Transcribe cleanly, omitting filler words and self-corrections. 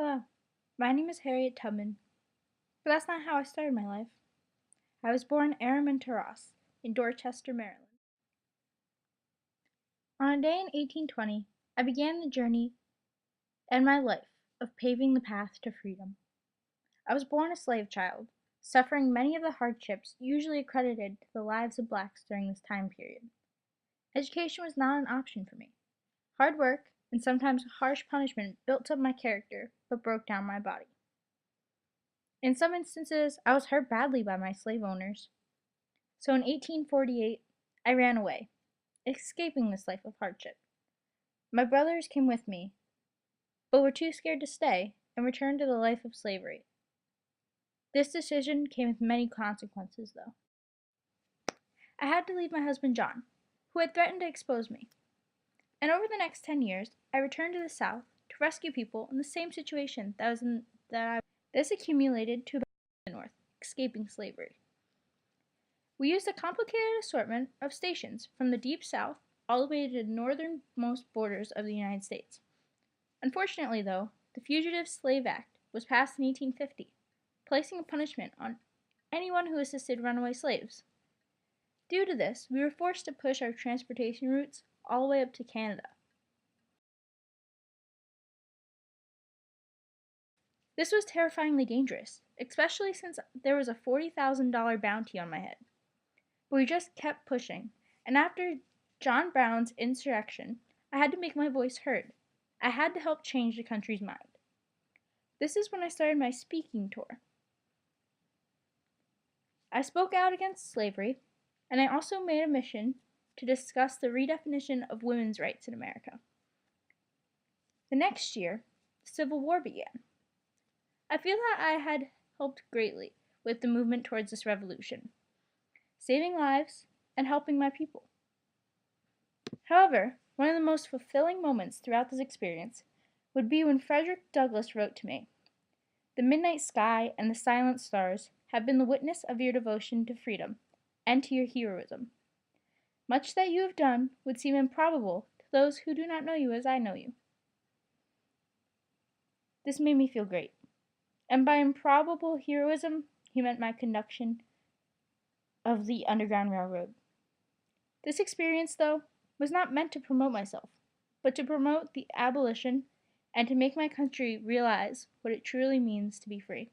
Hello, my name is Harriet Tubman, but that's not how I started my life. I was born Aram Taras in Dorchester, Maryland. On a day in 1820, I began the journey and my life of paving the path to freedom. I was born a slave child, suffering many of the hardships usually accredited to the lives of blacks during this time period. Education was not an option for me. Hard work and sometimes harsh punishment built up my character but broke down my body. In some instances, I was hurt badly by my slave owners. So in 1848, I ran away, escaping this life of hardship. My brothers came with me, but were too scared to stay and returned to the life of slavery. This decision came with many consequences, though. I had to leave my husband John, who had threatened to expose me. And over the next 10 years, I returned to the South to rescue people in the same situation This accumulated to about the North, escaping slavery. We used a complicated assortment of stations from the deep South all the way to the northernmost borders of the United States. Unfortunately, though, the Fugitive Slave Act was passed in 1850, placing a punishment on anyone who assisted runaway slaves. Due to this, we were forced to push our transportation routes all the way up to Canada. This was terrifyingly dangerous, especially since there was a $40,000 bounty on my head. But we just kept pushing, and after John Brown's insurrection, I had to make my voice heard. I had to help change the country's mind. This is when I started my speaking tour. I spoke out against slavery, and I also made a mission to discuss the redefinition of women's rights in America. The next year, the Civil War began. I feel that I had helped greatly with the movement towards this revolution, saving lives and helping my people. However, one of the most fulfilling moments throughout this experience would be when Frederick Douglass wrote to me, "The midnight sky and the silent stars have been the witness of your devotion to freedom and to your heroism. Much that you have done would seem improbable to those who do not know you as I know you." This made me feel great, and by improbable heroism, he meant my conduction of the Underground Railroad. This experience, though, was not meant to promote myself, but to promote the abolition and to make my country realize what it truly means to be free.